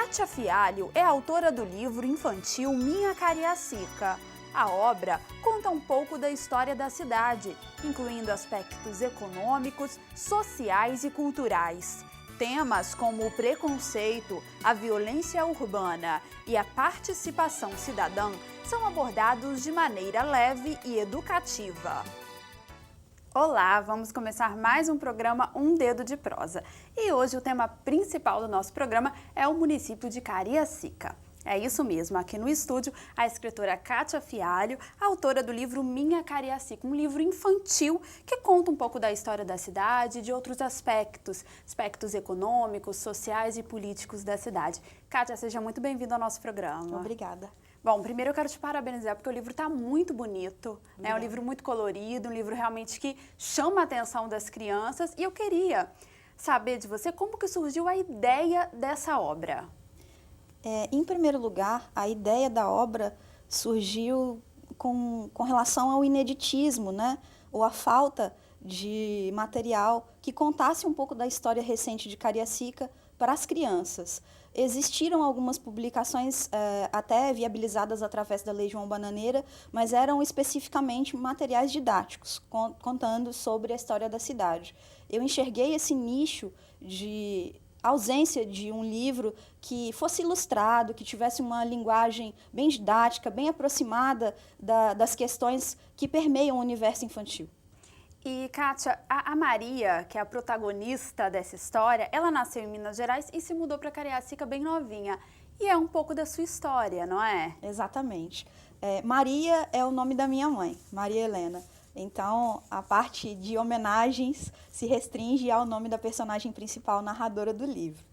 Kátia Fialho é autora do livro infantil Minha Cariacica. A obra conta um pouco da história da cidade, incluindo aspectos econômicos, sociais e culturais. Temas como o preconceito, a violência urbana e a participação cidadã são abordados de maneira leve e educativa. Olá, vamos começar mais um programa Um Dedo de Prosa. E hoje o tema principal do nosso programa é o município de Cariacica. É isso mesmo, aqui no estúdio, a escritora Kátia Fialho, autora do livro Minha Cariacica, um livro infantil que conta um pouco da história da cidade e de outros aspectos econômicos, sociais e políticos da cidade. Kátia, seja muito bem-vinda ao nosso programa. Obrigada. Bom, primeiro eu quero te parabenizar porque o livro está muito bonito, né? É um livro muito colorido, um livro realmente que chama a atenção das crianças. E eu queria saber de você como que surgiu a ideia dessa obra. Em primeiro lugar, a ideia da obra surgiu com relação ao ineditismo, né? Ou a falta de material que contasse um pouco da história recente de Cariacica para as crianças. Existiram algumas publicações até viabilizadas através da Lei João Bananeira, mas eram especificamente materiais didáticos, contando sobre a história da cidade. Eu enxerguei esse nicho de ausência de um livro que fosse ilustrado, que tivesse uma linguagem bem didática, bem aproximada das questões que permeiam o universo infantil. E, Kátia, a Maria, que é a protagonista dessa história, ela nasceu em Minas Gerais e se mudou para Cariacica bem novinha. E é um pouco da sua história, não é? Exatamente. Maria é o nome da minha mãe, Maria Helena. Então, a parte de homenagens se restringe ao nome da personagem principal, narradora do livro.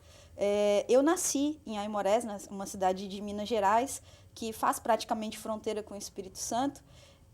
Eu nasci em Aimorés, uma cidade de Minas Gerais, que faz praticamente fronteira com o Espírito Santo,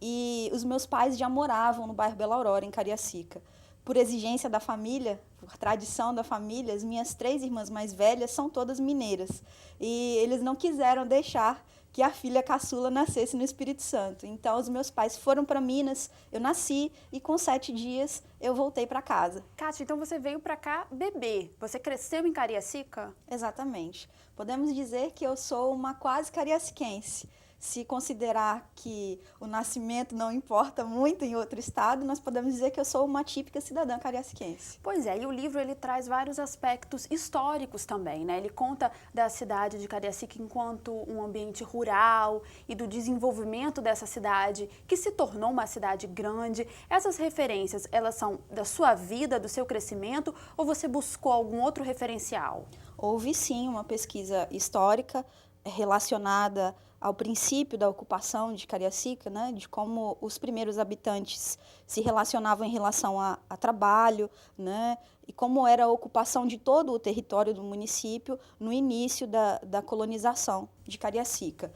e os meus pais já moravam no bairro Bela Aurora, em Cariacica. Por exigência da família, por tradição da família, as minhas 3 irmãs mais velhas são todas mineiras. E eles não quiseram deixar que a filha caçula nascesse no Espírito Santo. Então, os meus pais foram para Minas, eu nasci e com 7 dias eu voltei para casa. Kátia, então você veio para cá bebê. Você cresceu em Cariacica? Exatamente. Podemos dizer que eu sou uma quase cariaciquense. Se considerar que o nascimento não importa muito em outro estado, nós podemos dizer que eu sou uma típica cidadã cariaciquense. Pois é, e o livro ele traz vários aspectos históricos também, né? Ele conta da cidade de Cariacica enquanto um ambiente rural e do desenvolvimento dessa cidade, que se tornou uma cidade grande. Essas referências, elas são da sua vida, do seu crescimento, ou você buscou algum outro referencial? Houve sim uma pesquisa histórica relacionada ao princípio da ocupação de Cariacica, né, de como os primeiros habitantes se relacionavam em relação a trabalho, né, e como era a ocupação de todo o território do município no início da colonização de Cariacica.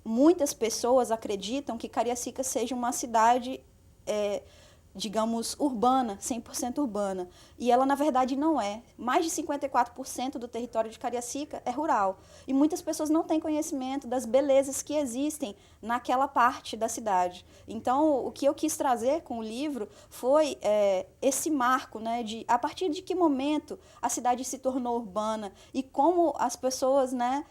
Muitas pessoas acreditam que Cariacica seja uma cidade digamos, urbana, 100% urbana. E ela, na verdade, não é. Mais de 54% do território de Cariacica é rural. E muitas pessoas não têm conhecimento das belezas que existem naquela parte da cidade. Então, o que eu quis trazer com o livro foi esse marco, né, de a partir de que momento a cidade se tornou urbana e como as pessoas, né,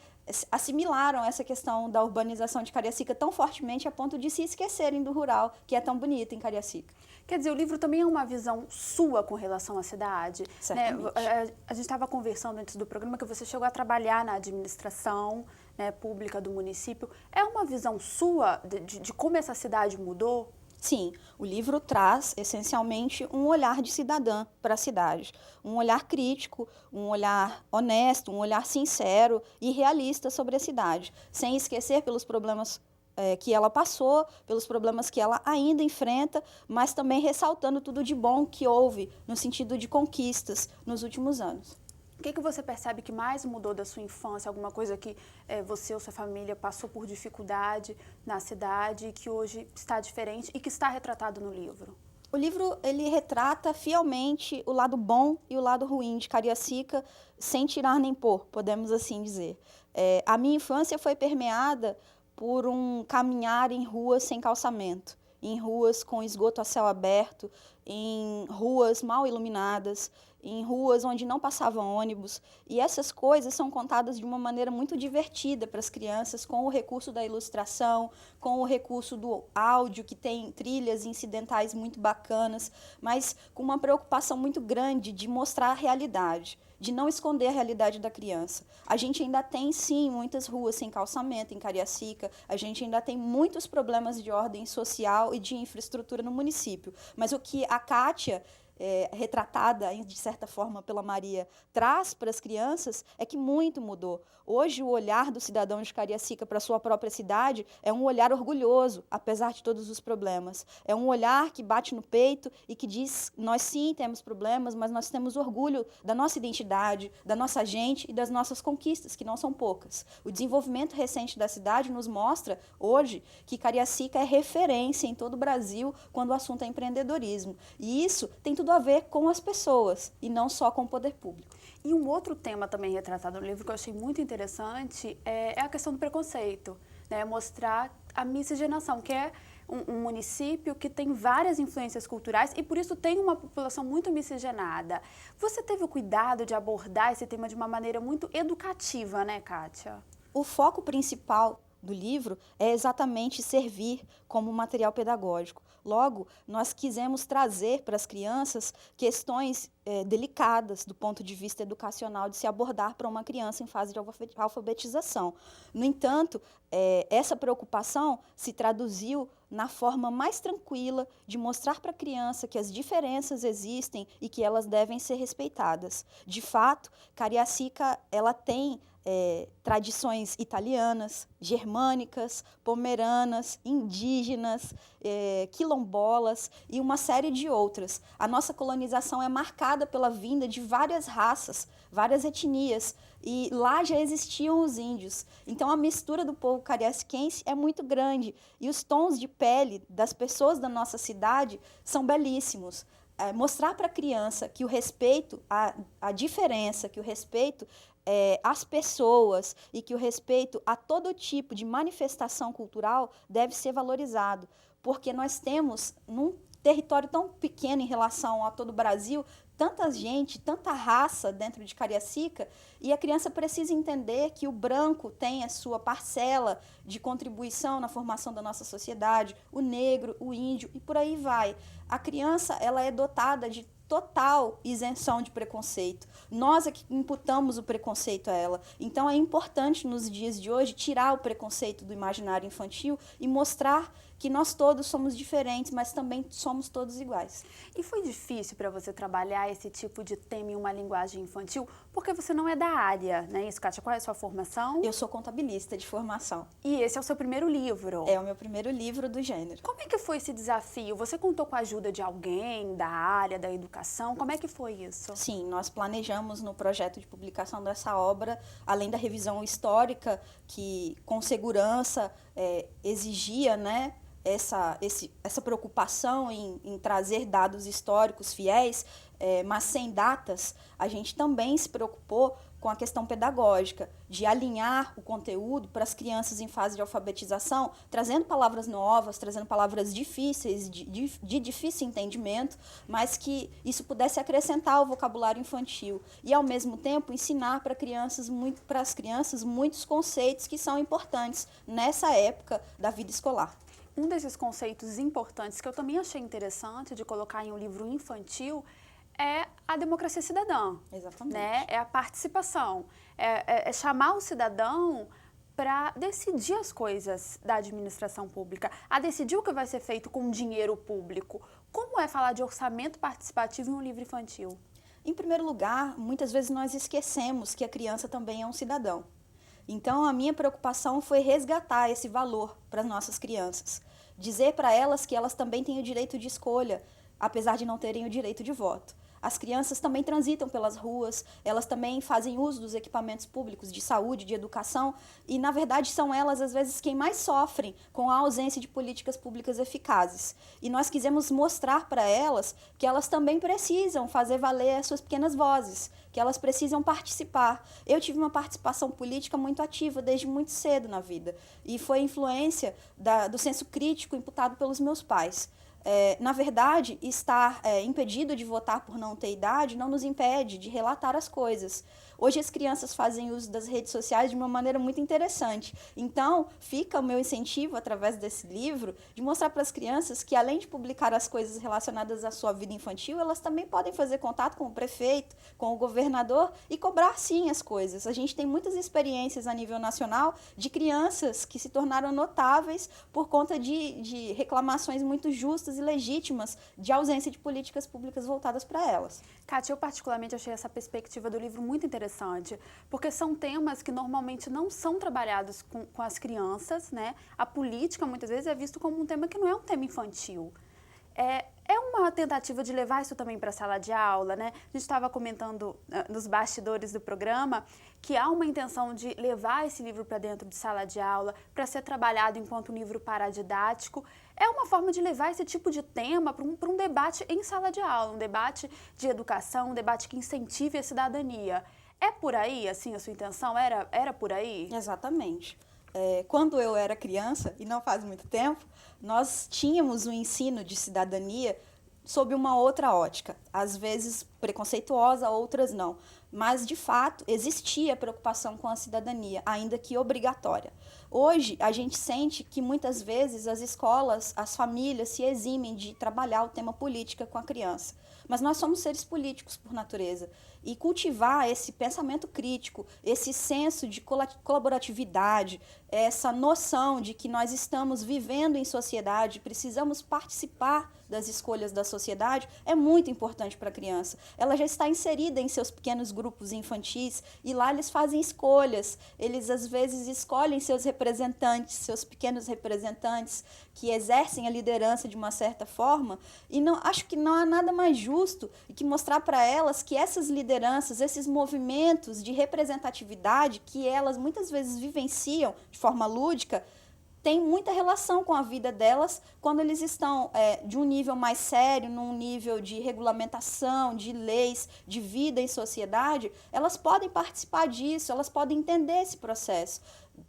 assimilaram essa questão da urbanização de Cariacica tão fortemente a ponto de se esquecerem do rural, que é tão bonito em Cariacica. Quer dizer, o livro também é uma visão sua com relação à cidade. Certamente. Né? A gente estava conversando antes do programa que você chegou a trabalhar na administração, né, pública do município. É uma visão sua de como essa cidade mudou? Sim, o livro traz, essencialmente, um olhar de cidadã para a cidade. Um olhar crítico, um olhar honesto, um olhar sincero e realista sobre a cidade, sem esquecer pelos problemas que ela passou, pelos problemas que ela ainda enfrenta, mas também ressaltando tudo de bom que houve no sentido de conquistas nos últimos anos. O que você percebe que mais mudou da sua infância? Alguma coisa que você ou sua família passou por dificuldade na cidade e que hoje está diferente e que está retratado no livro? O livro ele retrata fielmente o lado bom e o lado ruim de Cariacica, sem tirar nem pôr, podemos assim dizer. A minha infância foi permeada por um caminhar em ruas sem calçamento, em ruas com esgoto a céu aberto, em ruas mal iluminadas. em ruas onde não passavam ônibus. E essas coisas são contadas de uma maneira muito divertida para as crianças, com o recurso da ilustração, com o recurso do áudio, que tem trilhas incidentais muito bacanas, mas com uma preocupação muito grande de mostrar a realidade, de não esconder a realidade da criança. A gente ainda tem, sim, muitas ruas sem calçamento em Cariacica, a gente ainda tem muitos problemas de ordem social e de infraestrutura no município, mas o que a Kátia, retratada, de certa forma, pela Maria, traz para as crianças é que muito mudou. Hoje, o olhar do cidadão de Cariacica para a sua própria cidade é um olhar orgulhoso, apesar de todos os problemas. É um olhar que bate no peito e que diz, nós sim temos problemas, mas nós temos orgulho da nossa identidade, da nossa gente e das nossas conquistas, que não são poucas. O desenvolvimento recente da cidade nos mostra, hoje, que Cariacica é referência em todo o Brasil quando o assunto é empreendedorismo. E isso tem tudo a ver com as pessoas e não só com o poder público. E um outro tema também retratado no livro que eu achei muito interessante é a questão do preconceito, né? Mostrar a miscigenação, que é um município que tem várias influências culturais e por isso tem uma população muito miscigenada. Você teve o cuidado de abordar esse tema de uma maneira muito educativa, né, Kátia? O foco principal do livro é exatamente servir como material pedagógico. Logo, nós quisemos trazer para as crianças questões delicadas do ponto de vista educacional de se abordar para uma criança em fase de alfabetização. No entanto, essa preocupação se traduziu na forma mais tranquila de mostrar para a criança que as diferenças existem e que elas devem ser respeitadas. De fato, Cariacica ela tem tradições italianas, germânicas, pomeranas, indígenas, quilombolas e uma série de outras. A nossa colonização é marcada pela vinda de várias raças, várias etnias, e lá já existiam os índios. Então, a mistura do povo cariaciquense é muito grande e os tons de pele das pessoas da nossa cidade são belíssimos. Mostrar para a criança que o respeito à diferença, que o respeito às pessoas e que o respeito a todo tipo de manifestação cultural deve ser valorizado, porque nós temos, num território tão pequeno em relação a todo o Brasil, tanta gente, tanta raça dentro de Cariacica, e a criança precisa entender que o branco tem a sua parcela de contribuição na formação da nossa sociedade, o negro, o índio, e por aí vai. A criança ela é dotada de total isenção de preconceito. Nós é que imputamos o preconceito a ela. Então, é importante, nos dias de hoje, tirar o preconceito do imaginário infantil e mostrar que nós todos somos diferentes, mas também somos todos iguais. E foi difícil para você trabalhar esse tipo de tema em uma linguagem infantil? Porque você não é da área, né? Isso, Kátia, qual é a sua formação? Eu sou contabilista de formação. E esse é o seu primeiro livro? É o meu primeiro livro do gênero. Como é que foi esse desafio? Você contou com a ajuda de alguém da área, da educação? Como é que foi isso? Sim, nós planejamos no projeto de publicação dessa obra, além da revisão histórica, que com segurança exigia, né, essa preocupação em trazer dados históricos fiéis, mas sem datas, a gente também se preocupou com a questão pedagógica, de alinhar o conteúdo para as crianças em fase de alfabetização, trazendo palavras novas, trazendo palavras difíceis, de difícil entendimento, mas que isso pudesse acrescentar ao vocabulário infantil e, ao mesmo tempo, ensinar para as crianças muitos conceitos que são importantes nessa época da vida escolar. Um desses conceitos importantes que eu também achei interessante de colocar em um livro infantil é a democracia cidadã. Exatamente. Né? É a participação, é chamar o cidadão para decidir as coisas da administração pública, a decidir o que vai ser feito com o dinheiro público. Como é falar de orçamento participativo em um livro infantil? Em primeiro lugar, muitas vezes nós esquecemos que a criança também é um cidadão. Então, a minha preocupação foi resgatar esse valor para as nossas crianças. Dizer para elas que elas também têm o direito de escolha, apesar de não terem o direito de voto. As crianças também transitam pelas ruas, elas também fazem uso dos equipamentos públicos de saúde, de educação, e, na verdade, são elas, às vezes, quem mais sofrem com a ausência de políticas públicas eficazes. E nós quisemos mostrar para elas que elas também precisam fazer valer as suas pequenas vozes, que elas precisam participar. Eu tive uma participação política muito ativa desde muito cedo na vida, e foi influência do senso crítico imputado pelos meus pais. Na verdade, estar impedido de votar por não ter idade não nos impede de relatar as coisas. Hoje as crianças fazem uso das redes sociais de uma maneira muito interessante. Então, fica o meu incentivo, através desse livro, de mostrar para as crianças que, além de publicar as coisas relacionadas à sua vida infantil, elas também podem fazer contato com o prefeito, com o governador e cobrar, sim, as coisas. A gente tem muitas experiências a nível nacional de crianças que se tornaram notáveis por conta de reclamações muito justas e legítimas de ausência de políticas públicas voltadas para elas. Kátia, eu particularmente achei essa perspectiva do livro muito interessante, porque são temas que normalmente não são trabalhados com as crianças, né? A política, muitas vezes, é visto como um tema que não é um tema infantil. É uma tentativa de levar isso também para a sala de aula, né? A gente estava comentando nos bastidores do programa que há uma intenção de levar esse livro para dentro de sala de aula, para ser trabalhado enquanto um livro paradidático. É uma forma de levar esse tipo de tema para um debate em sala de aula, um debate de educação, um debate que incentive a cidadania. É por aí, assim, a sua intenção? Era por aí? Exatamente. Quando eu era criança, e não faz muito tempo, nós tínhamos um ensino de cidadania sob uma outra ótica, às vezes preconceituosa, outras não. Mas, de fato, existia preocupação com a cidadania, ainda que obrigatória. Hoje, a gente sente que, muitas vezes, as escolas, as famílias se eximem de trabalhar o tema política com a criança. Mas nós somos seres políticos por natureza. E cultivar esse pensamento crítico, esse senso de colaboratividade, essa noção de que nós estamos vivendo em sociedade, precisamos participar das escolhas da sociedade, é muito importante para a criança. Ela já está inserida em seus pequenos grupos infantis e lá eles fazem escolhas. Eles, às vezes, escolhem seus representantes, seus pequenos representantes, que exercem a liderança de uma certa forma. E acho que não há nada mais justo que mostrar para elas que essas lideranças, esses movimentos de representatividade que elas muitas vezes vivenciam de forma lúdica, tem muita relação com a vida delas quando eles estão de um nível mais sério, num nível de regulamentação, de leis, de vida em sociedade. Elas podem participar disso, elas podem entender esse processo.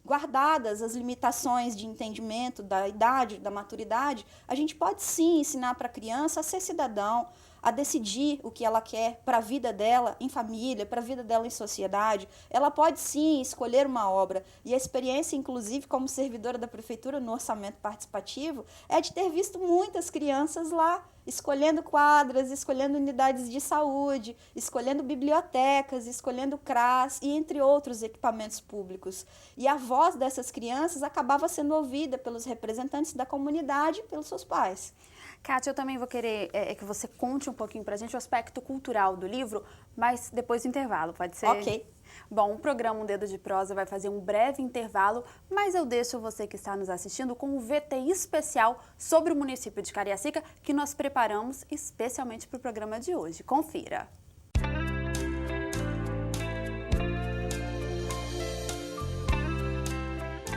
Guardadas as limitações de entendimento, da idade, da maturidade, a gente pode sim ensinar para a criança a ser cidadão, a decidir o que ela quer para a vida dela em família, para a vida dela em sociedade. Ela pode sim escolher uma obra. E a experiência, inclusive, como servidora da prefeitura no orçamento participativo, é de ter visto muitas crianças lá escolhendo quadras, escolhendo unidades de saúde, escolhendo bibliotecas, escolhendo CRAS e entre outros equipamentos públicos. E a voz dessas crianças acabava sendo ouvida pelos representantes da comunidade e pelos seus pais. Kátia, eu também vou querer que você conte um pouquinho para a gente o aspecto cultural do livro, mas depois do intervalo, pode ser? Ok. Bom, o programa Um Dedo de Prosa vai fazer um breve intervalo, mas eu deixo você que está nos assistindo com um VT especial sobre o município de Cariacica que nós preparamos especialmente para o programa de hoje. Confira!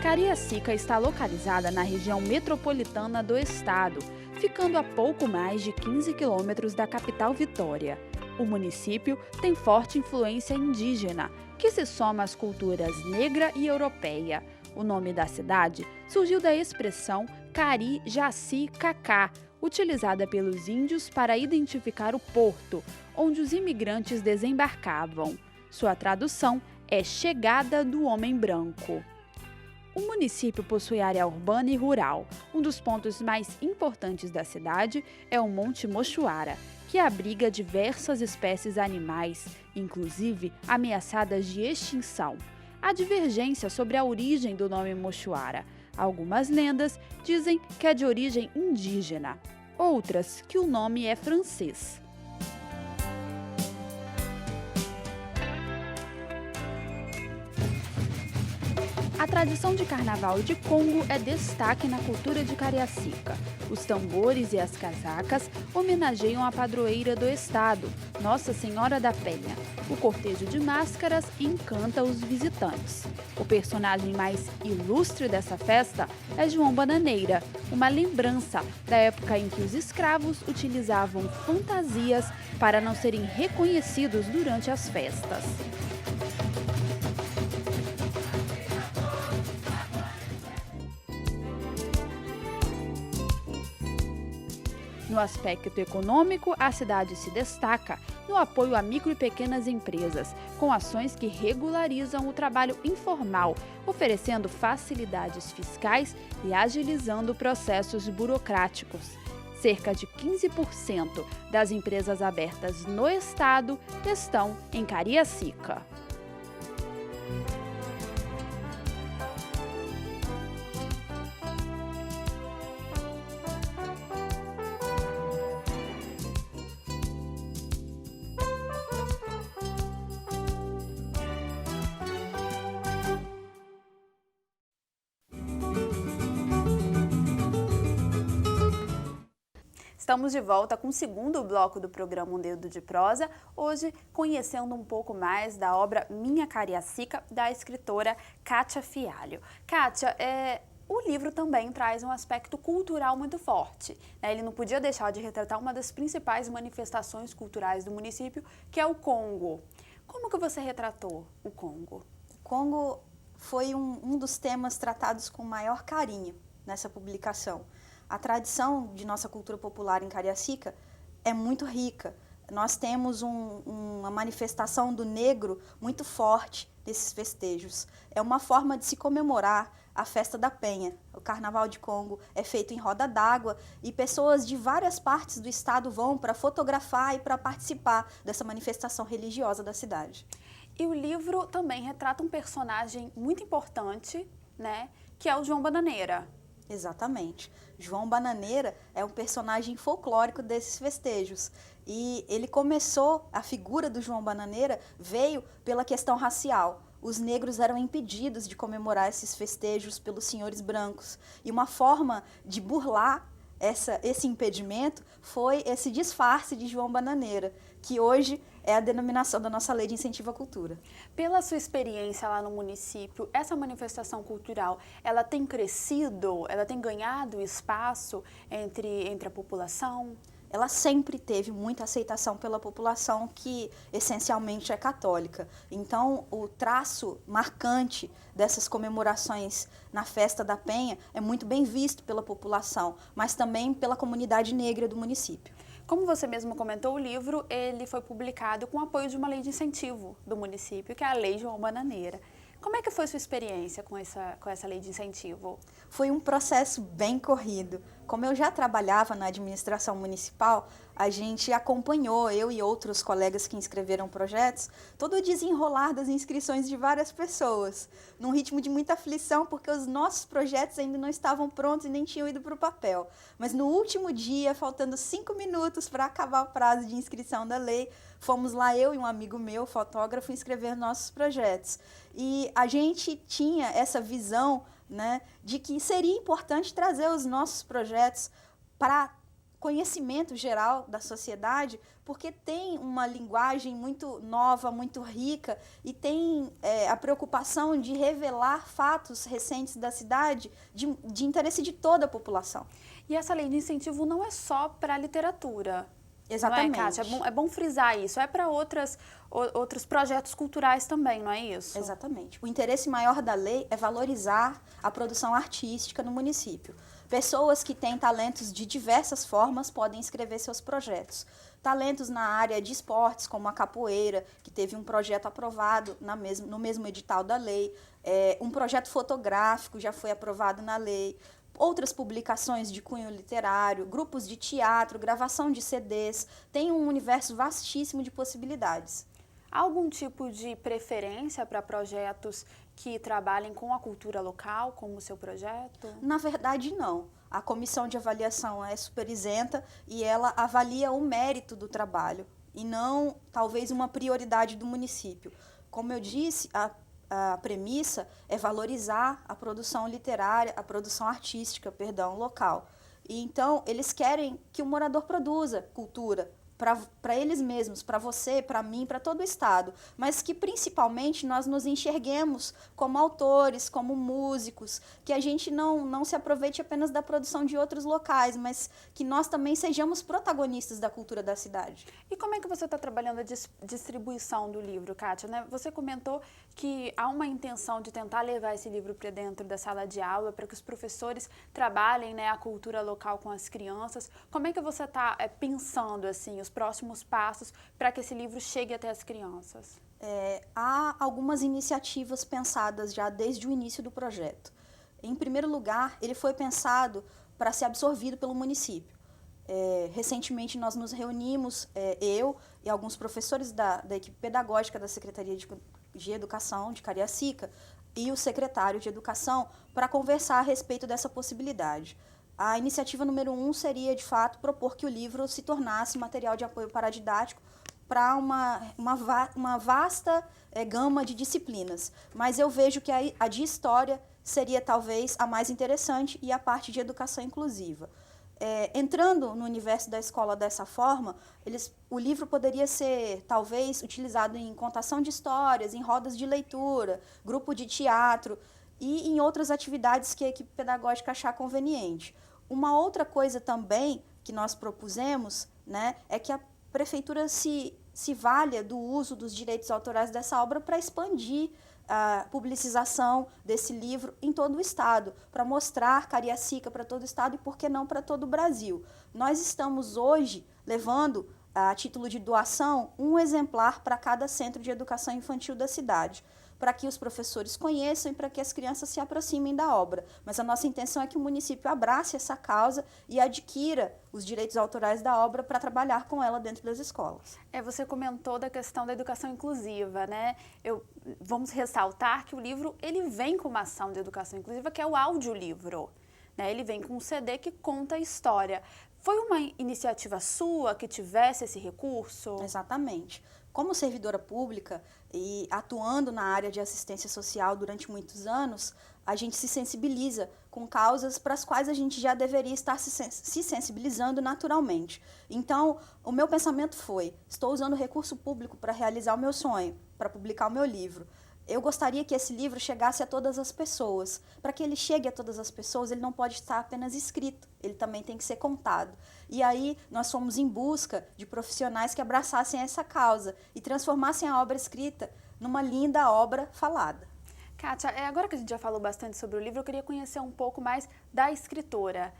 Cariacica está localizada na região metropolitana do estado, ficando a pouco mais de 15 quilômetros da capital Vitória. O município tem forte influência indígena, que se soma às culturas negra e europeia. O nome da cidade surgiu da expressão Cari, Jaci, Cacá, utilizada pelos índios para identificar o porto, onde os imigrantes desembarcavam. Sua tradução é Chegada do Homem Branco. O município possui área urbana e rural. Um dos pontos mais importantes da cidade é o Monte Mochuara, que abriga diversas espécies animais, inclusive ameaçadas de extinção. Há divergência sobre a origem do nome Mochuara. Algumas lendas dizem que é de origem indígena, outras que o nome é francês. A tradição de carnaval e de Congo é destaque na cultura de Cariacica. Os tambores e as casacas homenageiam a padroeira do estado, Nossa Senhora da Penha. O cortejo de máscaras encanta os visitantes. O personagem mais ilustre dessa festa é João Bananeira, uma lembrança da época em que os escravos utilizavam fantasias para não serem reconhecidos durante as festas. No aspecto econômico, a cidade se destaca no apoio a micro e pequenas empresas, com ações que regularizam o trabalho informal, oferecendo facilidades fiscais e agilizando processos burocráticos. Cerca de 15% das empresas abertas no estado estão em Cariacica. Estamos de volta com o segundo bloco do programa Um Dedo de Prosa, hoje conhecendo um pouco mais da obra Minha Cariacica, da escritora Kátia Fialho. Kátia, o livro também traz um aspecto cultural muito forte, né? Ele não podia deixar de retratar uma das principais manifestações culturais do município, que é o Congo. Como que você retratou o Congo? O Congo foi um dos temas tratados com maior carinho nessa publicação. A tradição de nossa cultura popular em Cariacica é muito rica. Nós temos uma manifestação do negro muito forte nesses festejos. É uma forma de se comemorar a festa da Penha. O Carnaval de Congo é feito em roda d'água e pessoas de várias partes do estado vão para fotografar e para participar dessa manifestação religiosa da cidade. E o livro também retrata um personagem muito importante, né, que é o João Bananeira. Exatamente. João Bananeira é um personagem folclórico desses festejos. E ele começou, a figura do João Bananeira veio pela questão racial. Os negros eram impedidos de comemorar esses festejos pelos senhores brancos. E uma forma de burlar esse impedimento foi esse disfarce de João Bananeira, que hoje é a denominação da nossa lei de incentivo à cultura. Pela sua experiência lá no município, essa manifestação cultural, ela tem crescido, ela tem ganhado espaço entre a população? Ela sempre teve muita aceitação pela população, que essencialmente é católica. Então, o traço marcante dessas comemorações na Festa da Penha é muito bem visto pela população, mas também pela comunidade negra do município. Como você mesmo comentou, o livro ele foi publicado com o apoio de uma lei de incentivo do município, que é a Lei João Bananeira. Como é que foi sua experiência com essa lei de incentivo? Foi um processo bem corrido. Como eu já trabalhava na administração municipal, a gente acompanhou, eu e outros colegas que inscreveram projetos, todo o desenrolar das inscrições de várias pessoas, num ritmo de muita aflição, porque os nossos projetos ainda não estavam prontos e nem tinham ido para o papel. Mas no último dia, faltando 5 minutos para acabar o prazo de inscrição da lei, fomos lá, eu e um amigo meu, fotógrafo, inscrever nossos projetos. E a gente tinha essa visão, né, de que seria importante trazer os nossos projetos para conhecimento geral da sociedade, porque tem uma linguagem muito nova, muito rica, e tem a preocupação de revelar fatos recentes da cidade de interesse de toda a população. E essa lei de incentivo não é só para a literatura. Exatamente. Não é, Kátia? É bom frisar isso. É para outros projetos culturais também, não é isso? Exatamente. O interesse maior da lei é valorizar a produção artística no município. Pessoas que têm talentos de diversas formas podem inscrever seus projetos. Talentos na área de esportes, como a capoeira, que teve um projeto aprovado no mesmo edital da lei. Um projeto fotográfico já foi aprovado na lei. Outras publicações de cunho literário, grupos de teatro, gravação de CDs, tem um universo vastíssimo de possibilidades. Há algum tipo de preferência para projetos que trabalhem com a cultura local, como o seu projeto? Na verdade, não. A comissão de avaliação é super isenta e ela avalia o mérito do trabalho e não, talvez, uma prioridade do município. Como eu disse, a premissa é valorizar a produção literária, a produção artística, local. E então, eles querem que o morador produza cultura, para eles mesmos, para você, para mim, para todo o Estado, mas que principalmente nós nos enxerguemos como autores, como músicos, que a gente não se aproveite apenas da produção de outros locais, mas que nós também sejamos protagonistas da cultura da cidade. E como é que você está trabalhando a distribuição do livro, Kátia? Né? Você comentou que há uma intenção de tentar levar esse livro para dentro da sala de aula, para que os professores trabalhem, né, a cultura local com as crianças. Como é que você está pensando assim, os próximos passos para que esse livro chegue até as crianças? Há algumas iniciativas pensadas já desde o início do projeto. Em primeiro lugar, ele foi pensado para ser absorvido pelo município. Recentemente nós nos reunimos, eu e alguns professores da equipe pedagógica da Secretaria de Educação de Cariacica e o secretário de Educação para conversar a respeito dessa possibilidade. A iniciativa número 1 seria, de fato, propor que o livro se tornasse material de apoio paradidático para uma vasta gama de disciplinas. Mas eu vejo que a de História seria, talvez, a mais interessante e a parte de Educação Inclusiva. Entrando no universo da escola dessa forma, o livro poderia ser, talvez, utilizado em contação de histórias, em rodas de leitura, grupo de teatro e em outras atividades que a equipe pedagógica achar conveniente. Uma outra coisa também que nós propusemos, né, é que a prefeitura se valha do uso dos direitos autorais dessa obra para expandir a publicização desse livro em todo o Estado, para mostrar Cariacica para todo o Estado e, por que não, para todo o Brasil. Nós estamos hoje levando, a título de doação, um exemplar para cada centro de educação infantil da cidade, para que os professores conheçam e para que as crianças se aproximem da obra. Mas a nossa intenção é que o município abrace essa causa e adquira os direitos autorais da obra para trabalhar com ela dentro das escolas. Você comentou da questão da educação inclusiva, né? Vamos ressaltar que o livro ele vem com uma ação de educação inclusiva, que é o audiolivro, né? Ele vem com um CD que conta a história. Foi uma iniciativa sua que tivesse esse recurso? Exatamente. Como servidora pública e atuando na área de assistência social durante muitos anos, a gente se sensibiliza com causas para as quais a gente já deveria estar se sensibilizando naturalmente. Então, o meu pensamento foi, estou usando o recurso público para realizar o meu sonho, para publicar o meu livro. Eu gostaria que esse livro chegasse a todas as pessoas. Para que ele chegue a todas as pessoas, ele não pode estar apenas escrito, ele também tem que ser contado. E aí nós fomos em busca de profissionais que abraçassem essa causa e transformassem a obra escrita numa linda obra falada. Kátia, agora que a gente já falou bastante sobre o livro, eu queria conhecer um pouco mais da escritora.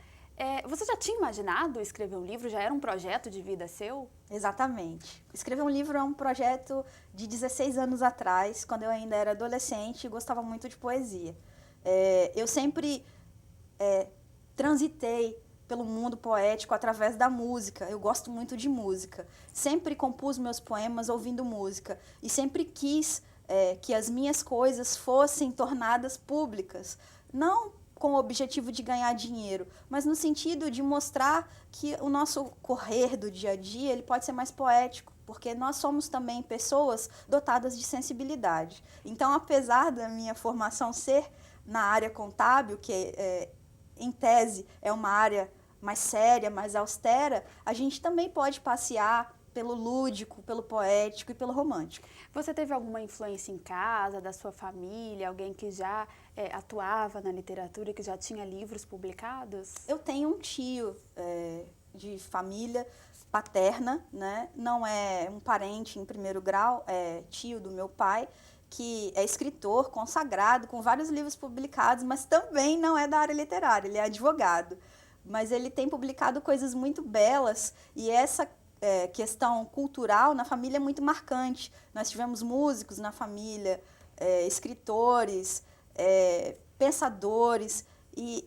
Você já tinha imaginado escrever um livro? Já era um projeto de vida seu? Exatamente. Escrever um livro é um projeto de 16 anos atrás, quando eu ainda era adolescente e gostava muito de poesia. Eu sempre transitei pelo mundo poético através da música. Eu gosto muito de música. Sempre compus meus poemas ouvindo música e sempre quis que as minhas coisas fossem tornadas públicas. Não com o objetivo de ganhar dinheiro, mas no sentido de mostrar que o nosso correr do dia a dia ele pode ser mais poético, porque nós somos também pessoas dotadas de sensibilidade. Então, apesar da minha formação ser na área contábil, que em tese é uma área mais séria, mais austera, a gente também pode passear pelo lúdico, pelo poético e pelo romântico. Você teve alguma influência em casa, da sua família, alguém que já atuava na literatura, que já tinha livros publicados? Eu tenho um tio de família paterna, né? Não é um parente em primeiro grau, é tio do meu pai, que é escritor consagrado, com vários livros publicados, mas também não é da área literária, ele é advogado. Mas ele tem publicado coisas muito belas e essa questão cultural na família é muito marcante. Nós tivemos músicos na família, escritores, pensadores, e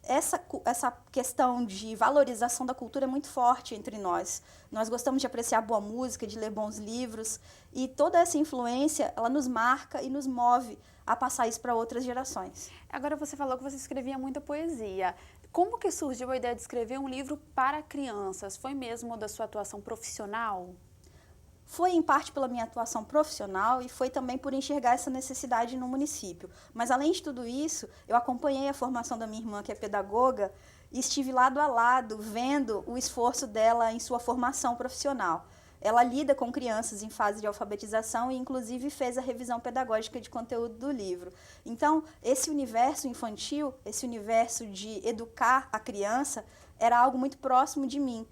essa questão de valorização da cultura é muito forte entre nós. Nós gostamos de apreciar boa música, de ler bons livros, e toda essa influência, ela nos marca e nos move a passar isso para outras gerações. Agora você falou que você escrevia muita poesia. Como que surgiu a ideia de escrever um livro para crianças? Foi mesmo da sua atuação profissional? Foi em parte pela minha atuação profissional e foi também por enxergar essa necessidade no município. Mas além de tudo isso, eu acompanhei a formação da minha irmã, que é pedagoga, e estive lado a lado vendo o esforço dela em sua formação profissional. Ela lida com crianças em fase de alfabetização e, inclusive, fez a revisão pedagógica de conteúdo do livro. Então, esse universo infantil, esse universo de educar a criança, era algo muito próximo de mim.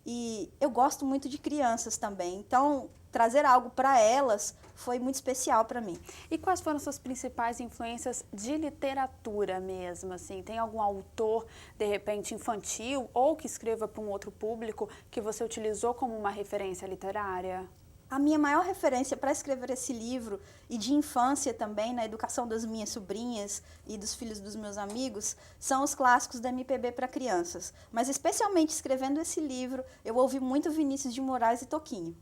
E eu gosto muito de crianças também. Então, trazer algo para elas foi muito especial para mim. E quais foram suas principais influências de literatura mesmo? Assim, tem algum autor, de repente, infantil ou que escreva para um outro público que você utilizou como uma referência literária? A minha maior referência para escrever esse livro, e de infância também, na educação das minhas sobrinhas e dos filhos dos meus amigos, são os clássicos da MPB para crianças. Mas, especialmente escrevendo esse livro, eu ouvi muito Vinícius de Moraes e Toquinho.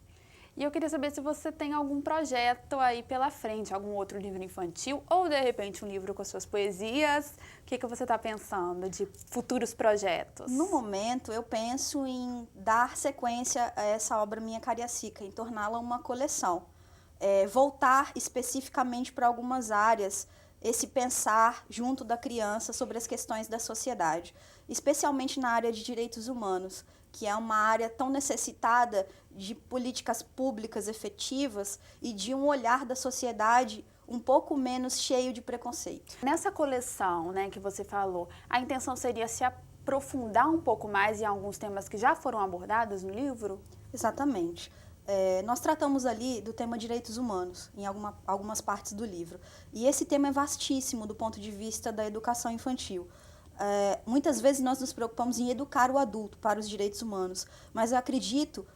E eu queria saber se você tem algum projeto aí pela frente, algum outro livro infantil ou, de repente, um livro com suas poesias. O que você está pensando de futuros projetos? No momento, eu penso em dar sequência a essa obra Minha Cariacica, em torná-la uma coleção. Voltar especificamente para algumas áreas, esse pensar junto da criança sobre as questões da sociedade, especialmente na área de direitos humanos, que é uma área tão necessitada de políticas públicas efetivas e de um olhar da sociedade um pouco menos cheio de preconceito. Nessa coleção, né, que você falou, a intenção seria se aprofundar um pouco mais em alguns temas que já foram abordados no livro? Exatamente. Nós tratamos ali do tema direitos humanos em algumas partes do livro. E esse tema é vastíssimo do ponto de vista da educação infantil. Muitas vezes nós nos preocupamos em educar o adulto para os direitos humanos, mas eu acredito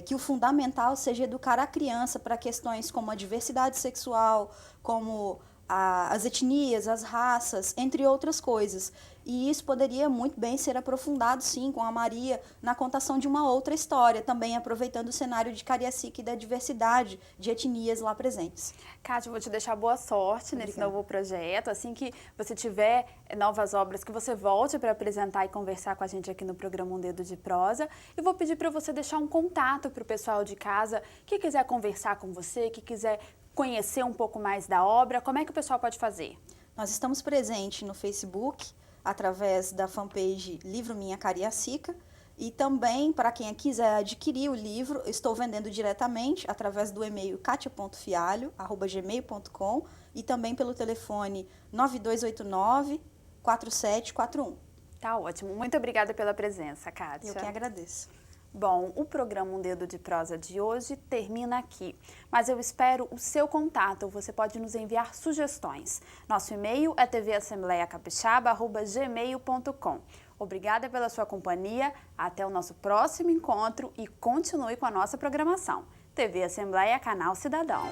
que o fundamental seja educar a criança para questões como a diversidade sexual, como as etnias, as raças, entre outras coisas. E isso poderia muito bem ser aprofundado, sim, com a Maria, na contação de uma outra história, também aproveitando o cenário de Cariacica e da diversidade de etnias lá presentes. Kátia, eu vou te deixar boa sorte nesse novo projeto. Assim que você tiver novas obras, que você volte para apresentar e conversar com a gente aqui no programa Um Dedo de Prosa. E vou pedir para você deixar um contato para o pessoal de casa que quiser conversar com você, que quiser conhecer um pouco mais da obra. Como é que o pessoal pode fazer? Nós estamos presentes no Facebook, através da fanpage Livro Minha Cariacica, e também, para quem quiser adquirir o livro, estou vendendo diretamente através do e-mail katia.fialho@gmail.com e também pelo telefone 9289-4741. Tá ótimo. Muito obrigada pela presença, Kátia. Eu que agradeço. Bom, o programa Um Dedo de Prosa de hoje termina aqui, mas eu espero o seu contato. Você pode nos enviar sugestões. Nosso e-mail é tvassembleiacapixaba@gmail.com. Obrigada pela sua companhia, até o nosso próximo encontro e continue com a nossa programação. TV Assembleia, Canal Cidadão.